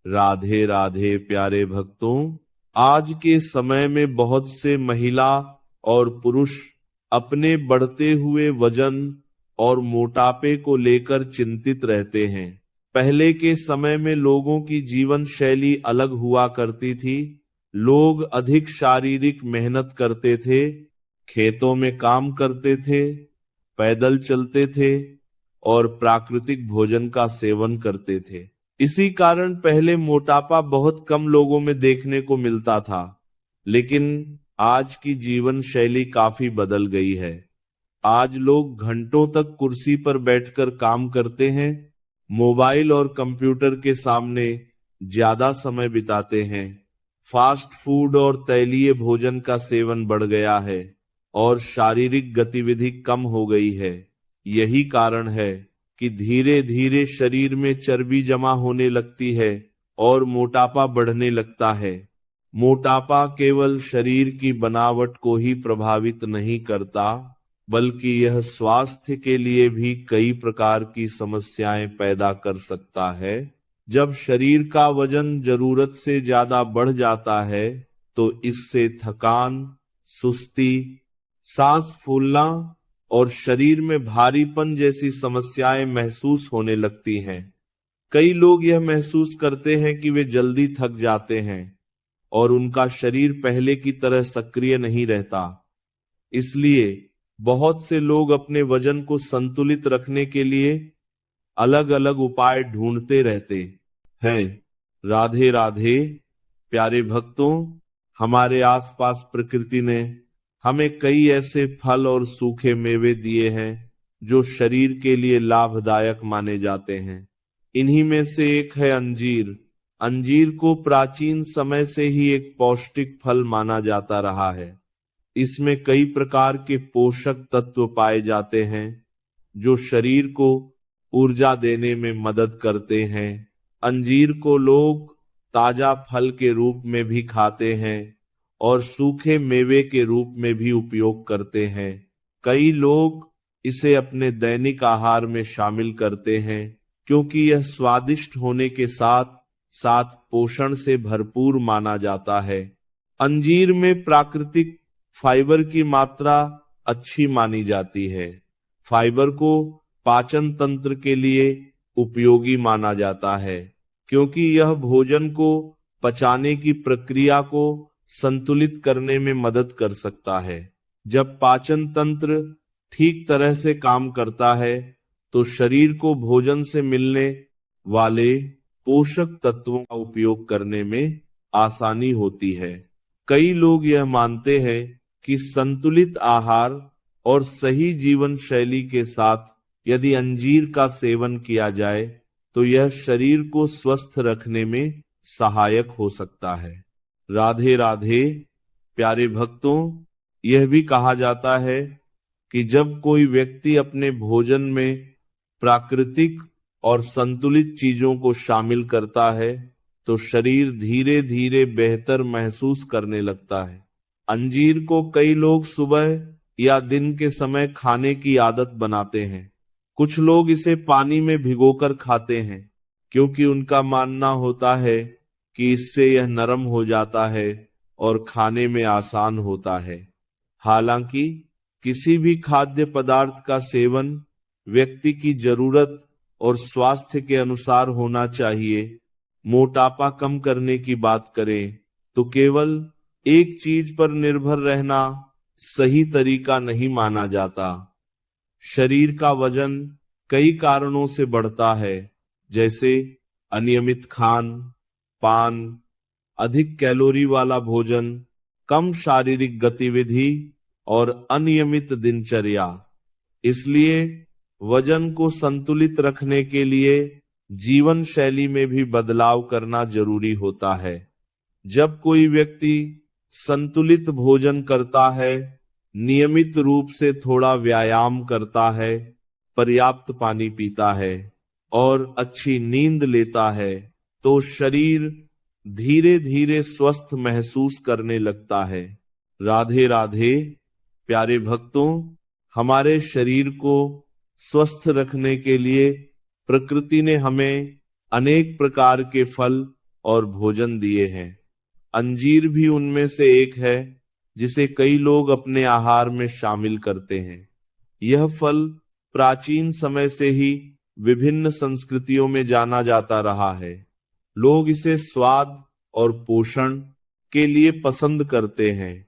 राधे राधे प्यारे भक्तों, आज के समय में बहुत से महिला और पुरुष अपने बढ़ते हुए वजन और मोटापे को लेकर चिंतित रहते हैं। पहले के समय में लोगों की जीवन शैली अलग हुआ करती थी। लोग अधिक शारीरिक मेहनत करते थे, खेतों में काम करते थे, पैदल चलते थे और प्राकृतिक भोजन का सेवन करते थे। इसी कारण पहले मोटापा बहुत कम लोगों में देखने को मिलता था। लेकिन आज की जीवन शैली काफी बदल गई है। आज लोग घंटों तक कुर्सी पर बैठकर काम करते हैं, मोबाइल और कंप्यूटर के सामने ज्यादा समय बिताते हैं। फास्ट फूड और तैलीय भोजन का सेवन बढ़ गया है और शारीरिक गतिविधि कम हो गई है। यही कारण है कि धीरे धीरे शरीर में चर्बी जमा होने लगती है और मोटापा बढ़ने लगता है। मोटापा केवल शरीर की बनावट को ही प्रभावित नहीं करता, बल्कि यह स्वास्थ्य के लिए भी कई प्रकार की समस्याएं पैदा कर सकता है। जब शरीर का वजन जरूरत से ज्यादा बढ़ जाता है तो इससे थकान, सुस्ती, सांस फूलना और शरीर में भारीपन जैसी समस्याएं महसूस होने लगती हैं। कई लोग यह महसूस करते हैं कि वे जल्दी थक जाते हैं और उनका शरीर पहले की तरह सक्रिय नहीं रहता। इसलिए बहुत से लोग अपने वजन को संतुलित रखने के लिए अलग अलग उपाय ढूंढते रहते हैं। राधे राधे प्यारे भक्तों, हमारे आसपास प्रकृति ने हमें कई ऐसे फल और सूखे मेवे दिए हैं जो शरीर के लिए लाभदायक माने जाते हैं। इन्हीं में से एक है अंजीर। अंजीर को प्राचीन समय से ही एक पौष्टिक फल माना जाता रहा है। इसमें कई प्रकार के पोषक तत्व पाए जाते हैं जो शरीर को ऊर्जा देने में मदद करते हैं। अंजीर को लोग ताजा फल के रूप में भी खाते हैं और सूखे मेवे के रूप में भी उपयोग करते हैं। कई लोग इसे अपने दैनिक आहार में शामिल करते हैं क्योंकि यह स्वादिष्ट होने के साथ साथ पोषण से भरपूर माना जाता है। अंजीर में प्राकृतिक फाइबर की मात्रा अच्छी मानी जाती है। फाइबर को पाचन तंत्र के लिए उपयोगी माना जाता है क्योंकि यह भोजन को पचाने की प्रक्रिया को संतुलित करने में मदद कर सकता है। जब पाचन तंत्र ठीक तरह से काम करता है तो शरीर को भोजन से मिलने वाले पोषक तत्वों का उपयोग करने में आसानी होती है। कई लोग यह मानते हैं कि संतुलित आहार और सही जीवन शैली के साथ यदि अंजीर का सेवन किया जाए तो यह शरीर को स्वस्थ रखने में सहायक हो सकता है। राधे राधे प्यारे भक्तों, यह भी कहा जाता है कि जब कोई व्यक्ति अपने भोजन में प्राकृतिक और संतुलित चीजों को शामिल करता है तो शरीर धीरे धीरे बेहतर महसूस करने लगता है। अंजीर को कई लोग सुबह या दिन के समय खाने की आदत बनाते हैं। कुछ लोग इसे पानी में भिगोकर खाते हैं क्योंकि उनका मानना होता है कि इससे यह नरम हो जाता है और खाने में आसान होता है। हालांकि किसी भी खाद्य पदार्थ का सेवन व्यक्ति की जरूरत और स्वास्थ्य के अनुसार होना चाहिए। मोटापा कम करने की बात करें तो केवल एक चीज पर निर्भर रहना सही तरीका नहीं माना जाता। शरीर का वजन कई कारणों से बढ़ता है, जैसे अनियमित खान पान, अधिक कैलोरी वाला भोजन, कम शारीरिक गतिविधि और अनियमित दिनचर्या। इसलिए वजन को संतुलित रखने के लिए जीवन शैली में भी बदलाव करना जरूरी होता है। जब कोई व्यक्ति संतुलित भोजन करता है, नियमित रूप से थोड़ा व्यायाम करता है, पर्याप्त पानी पीता है और अच्छी नींद लेता है तो शरीर धीरे धीरे स्वस्थ महसूस करने लगता है। राधे राधे प्यारे भक्तों, हमारे शरीर को स्वस्थ रखने के लिए प्रकृति ने हमें अनेक प्रकार के फल और भोजन दिए हैं। अंजीर भी उनमें से एक है जिसे कई लोग अपने आहार में शामिल करते हैं। यह फल प्राचीन समय से ही विभिन्न संस्कृतियों में जाना जाता रहा है। लोग इसे स्वाद और पोषण के लिए पसंद करते हैं।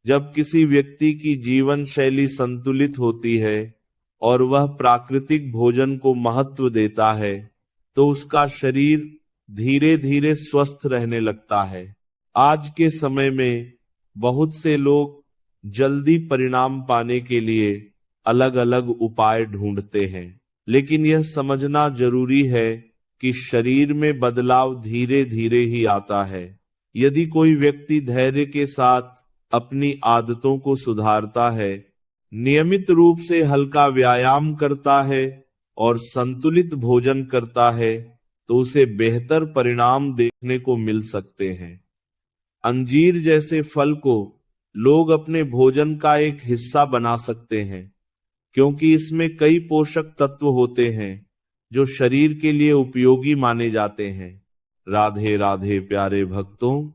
जब किसी व्यक्ति की जीवन शैली संतुलित होती है और वह प्राकृतिक भोजन को महत्व देता है, तो उसका शरीर धीरे धीरे स्वस्थ रहने लगता है। आज के समय में बहुत से लोग जल्दी परिणाम पाने के लिए अलग अलग उपाय ढूंढते हैं, लेकिन यह समझना जरूरी है कि शरीर में बदलाव धीरे धीरे ही आता है। यदि कोई व्यक्ति धैर्य के साथ अपनी आदतों को सुधारता है, नियमित रूप से हल्का व्यायाम करता है और संतुलित भोजन करता है, तो उसे बेहतर परिणाम देखने को मिल सकते हैं। अंजीर जैसे फल को लोग अपने भोजन का एक हिस्सा बना सकते हैं, क्योंकि इसमें कई पोषक तत्व होते हैं जो शरीर के लिए उपयोगी माने जाते हैं। राधे राधे प्यारे भक्तों,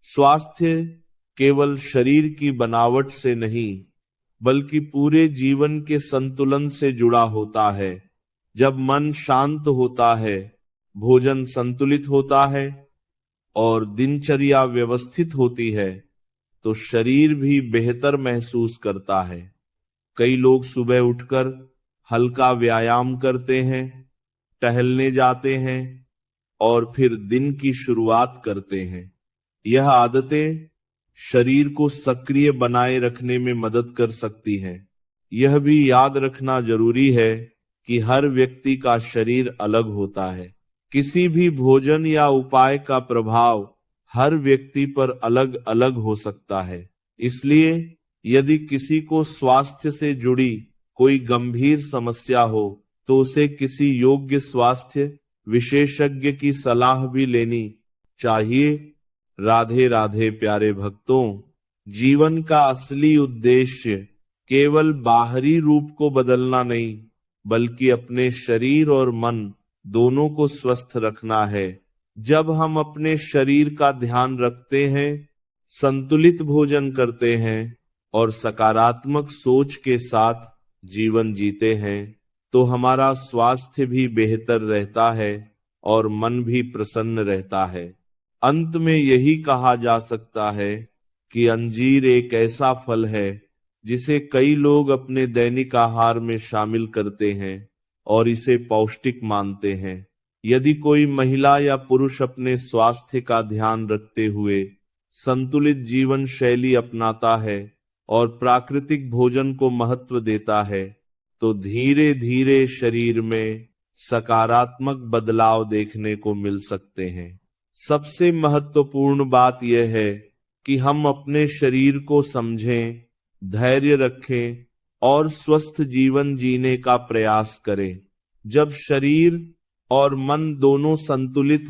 स्वास्थ्य केवल शरीर की बनावट से नहीं बल्कि पूरे जीवन के संतुलन से जुड़ा होता है। जब मन शांत होता है, भोजन संतुलित होता है और दिनचर्या व्यवस्थित होती है, तो शरीर भी बेहतर महसूस करता है। कई लोग सुबह उठकर हल्का व्यायाम करते हैं, टहलने जाते हैं और फिर दिन की शुरुआत करते हैं। यह आदतें शरीर को सक्रिय बनाए रखने में मदद कर सकती हैं। यह भी याद रखना जरूरी है कि हर व्यक्ति का शरीर अलग होता है। किसी भी भोजन या उपाय का प्रभाव हर व्यक्ति पर अलग अलग हो सकता है। इसलिए यदि किसी को स्वास्थ्य से जुड़ी कोई गंभीर समस्या हो, तो उसे किसी योग्य स्वास्थ्य विशेषज्ञ की सलाह भी लेनी चाहिए। राधे राधे प्यारे भक्तों, जीवन का असली उद्देश्य केवल बाहरी रूप को बदलना नहीं, बल्कि अपने शरीर और मन दोनों को स्वस्थ रखना है। जब हम अपने शरीर का ध्यान रखते हैं, संतुलित भोजन करते हैं और सकारात्मक सोच के साथ जीवन जीते हैं, तो हमारा स्वास्थ्य भी बेहतर रहता है और मन भी प्रसन्न रहता है। अंत में यही कहा जा सकता है कि अंजीर एक ऐसा फल है जिसे कई लोग अपने दैनिक आहार में शामिल करते हैं और इसे पौष्टिक मानते हैं। यदि कोई महिला या पुरुष अपने स्वास्थ्य का ध्यान रखते हुए संतुलित जीवन शैली अपनाता है और प्राकृतिक भोजन को महत्व देता है, तो धीरे धीरे शरीर में सकारात्मक बदलाव देखने को मिल सकते हैं। सबसे महत्वपूर्ण बात यह है कि हम अपने शरीर को समझें, धैर्य रखें और स्वस्थ जीवन जीने का प्रयास करें। जब शरीर और मन दोनों संतुलित हो